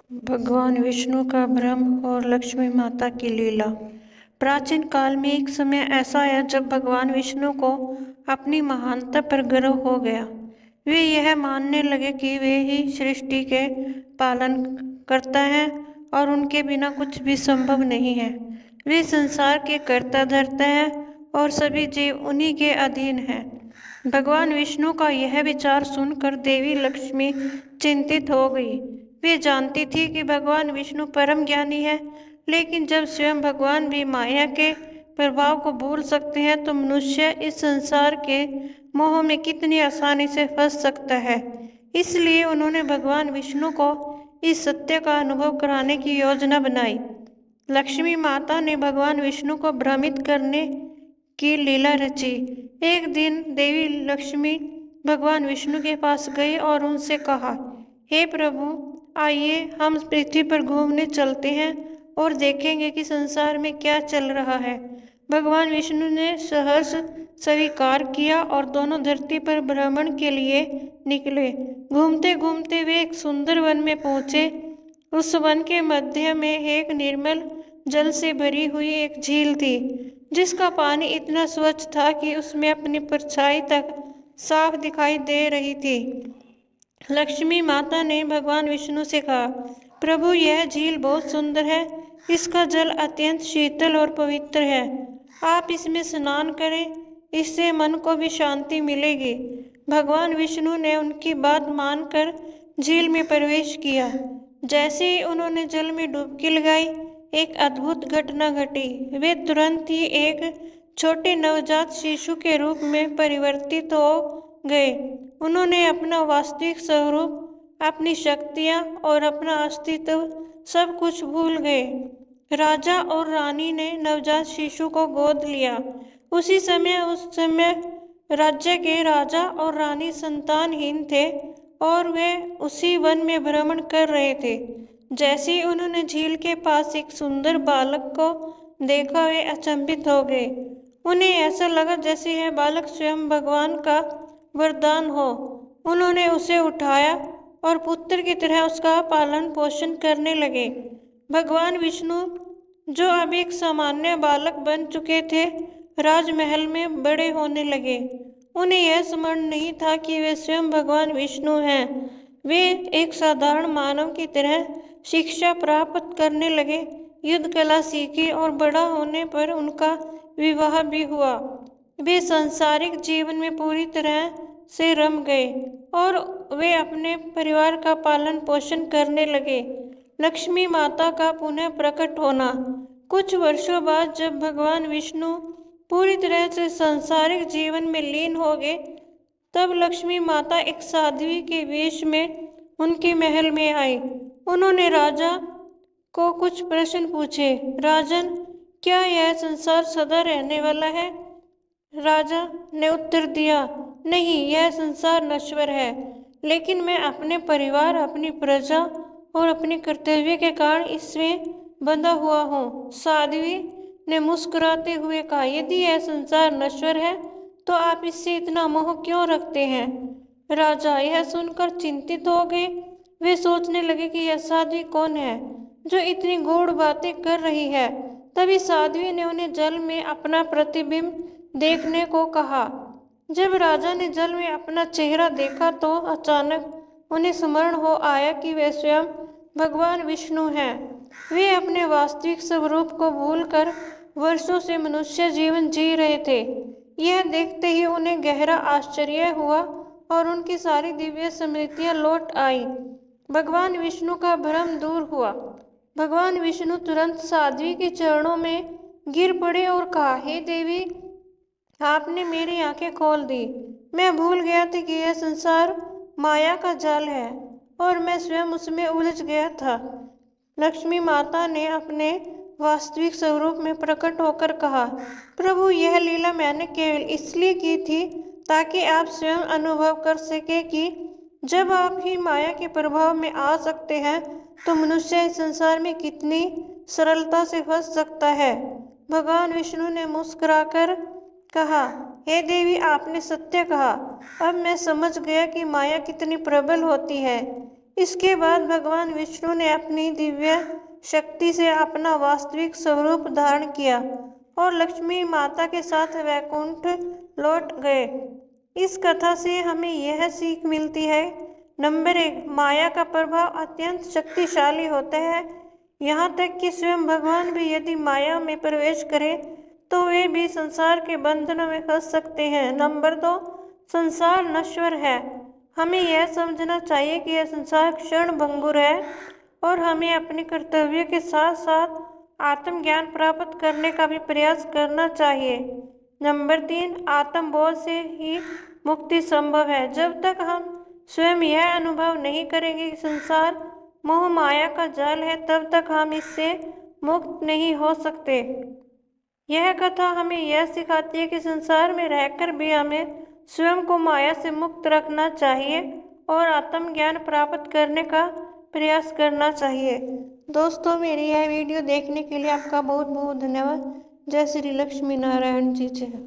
भगवान विष्णु का भ्रम और लक्ष्मी माता की लीला। प्राचीन काल में एक समय ऐसा आया जब भगवान विष्णु को अपनी महानता पर गर्व हो गया। वे यह मानने लगे कि वे ही सृष्टि के पालन करता है और उनके बिना कुछ भी संभव नहीं है। वे संसार के कर्ता धर्ता है और सभी जीव उन्हीं के अधीन हैं। भगवान विष्णु का यह विचार सुनकर देवी लक्ष्मी चिंतित हो गई। वे जानती थी कि भगवान विष्णु परम ज्ञानी है, लेकिन जब स्वयं भगवान भी माया के प्रभाव को भूल सकते हैं तो मनुष्य इस संसार के मोह में कितनी आसानी से फंस सकता है। इसलिए उन्होंने भगवान विष्णु को इस सत्य का अनुभव कराने की योजना बनाई। लक्ष्मी माता ने भगवान विष्णु को भ्रमित करने की लीला रची। एक दिन देवी लक्ष्मी भगवान विष्णु के पास गई और उनसे कहा, हे प्रभु, आइए हम पृथ्वी पर घूमने चलते हैं और देखेंगे कि संसार में क्या चल रहा है। भगवान विष्णु ने सहर्ष स्वीकार किया और दोनों धरती पर भ्रमण के लिए निकले। घूमते घूमते वे एक सुंदर वन में पहुंचे। उस वन के मध्य में एक निर्मल जल से भरी हुई एक झील थी, जिसका पानी इतना स्वच्छ था कि उसमें अपनी परछाई तक साफ दिखाई दे रही थी। लक्ष्मी माता ने भगवान विष्णु से कहा, प्रभु, यह झील बहुत सुंदर है। इसका जल अत्यंत शीतल और पवित्र है। आप इसमें स्नान करें, इससे मन को भी शांति मिलेगी। भगवान विष्णु ने उनकी बात मानकर झील में प्रवेश किया। जैसे ही उन्होंने जल में डुबकी लगाई, एक अद्भुत घटना घटी। वे तुरंत ही एक छोटे नवजात शिशु के रूप में परिवर्तित हो गए। उन्होंने अपना वास्तविक स्वरूप, अपनी शक्तियाँ और अपना अस्तित्व सब कुछ भूल गए। राजा और रानी ने नवजात शिशु को गोद लिया। उस समय राज्य के राजा और रानी संतानहीन थे और वे उसी वन में भ्रमण कर रहे थे। जैसे ही उन्होंने झील के पास एक सुंदर बालक को देखा, वे अचंभित हो गए। उन्हें ऐसा लगा जैसे यह बालक स्वयं भगवान का वरदान हो। उन्होंने उसे उठाया और पुत्र की तरह उसका पालन पोषण करने लगे। भगवान विष्णु, जो अब एक सामान्य बालक बन चुके थे, राजमहल में बड़े होने लगे। उन्हें यह स्मरण नहीं था कि वे स्वयं भगवान विष्णु हैं। वे एक साधारण मानव की तरह शिक्षा प्राप्त करने लगे, युद्ध कला सीखी और बड़ा होने पर उनका विवाह भी हुआ। वे सांसारिक जीवन में पूरी तरह से रम गए और वे अपने परिवार का पालन पोषण करने लगे। लक्ष्मी माता का पुनः प्रकट होना। कुछ वर्षों बाद जब भगवान विष्णु पूरी तरह से सांसारिक जीवन में लीन हो गए, तब लक्ष्मी माता एक साध्वी के वेश में उनके महल में आई। उन्होंने राजा को कुछ प्रश्न पूछे। राजन, क्या यह संसार सदा रहने वाला है? राजा ने उत्तर दिया, नहीं, यह संसार नश्वर है, लेकिन मैं अपने परिवार, अपनी प्रजा और अपने कर्तव्य के कारण इसमें बंधा हुआ हूँ। साध्वी ने मुस्कुराते हुए कहा, यदि यह संसार नश्वर है तो आप इससे इतना मोह क्यों रखते हैं? राजा यह सुनकर चिंतित हो गए। वे सोचने लगे कि यह साध्वी कौन है जो इतनी गूढ़ बातें कर रही है। तभी साध्वी ने उन्हें जल में अपना प्रतिबिंब देखने को कहा। जब राजा ने जल में अपना चेहरा देखा तो अचानक उन्हें स्मरण हो आया कि वे स्वयं भगवान विष्णु हैं। वे अपने वास्तविक स्वरूप को भूलकर वर्षों से मनुष्य जीवन जी रहे थे। यह देखते ही उन्हें गहरा आश्चर्य हुआ और उनकी सारी दिव्य स्मृतियां लौट आई। भगवान विष्णु का भ्रम दूर हुआ। भगवान विष्णु तुरंत साध्वी के चरणों में गिर पड़े और कहा, हे देवी, आपने मेरी आंखें खोल दी। मैं भूल गया था कि यह संसार माया का जाल है और मैं स्वयं उसमें उलझ गया था। लक्ष्मी माता ने अपने वास्तविक स्वरूप में प्रकट होकर कहा, प्रभु, यह लीला मैंने केवल इसलिए की थी ताकि आप स्वयं अनुभव कर सके कि जब आप ही माया के प्रभाव में आ सकते हैं तो मनुष्य इस संसार में कितनी सरलता से फंस सकता है। भगवान विष्णु ने मुस्कुराकर कहा, हे देवी, आपने सत्य कहा। अब मैं समझ गया कि माया कितनी प्रबल होती है। इसके बाद भगवान विष्णु ने अपनी दिव्य शक्ति से अपना वास्तविक स्वरूप धारण किया और लक्ष्मी माता के साथ वैकुंठ लौट गए। इस कथा से हमें यह सीख मिलती है। नंबर 1, माया का प्रभाव अत्यंत शक्तिशाली होता है। यहाँ तक कि स्वयं भगवान भी यदि माया में प्रवेश करें तो वे भी संसार के बंधनों में फंस सकते हैं। नंबर 2, संसार नश्वर है। हमें यह समझना चाहिए कि यह संसार क्षण भंगुर है और हमें अपने कर्तव्य के साथ साथ आत्मज्ञान प्राप्त करने का भी प्रयास करना चाहिए। नंबर 3, आत्मबोध से ही मुक्ति संभव है। जब तक हम स्वयं यह अनुभव नहीं करेंगे कि संसार मोह माया का जाल है, तब तक हम इससे मुक्त नहीं हो सकते। यह कथा हमें यह सिखाती है कि संसार में रहकर भी हमें स्वयं को माया से मुक्त रखना चाहिए और आत्मज्ञान प्राप्त करने का प्रयास करना चाहिए। दोस्तों, मेरी यह वीडियो देखने के लिए आपका बहुत बहुत धन्यवाद। जय श्री लक्ष्मी नारायण जी। जय।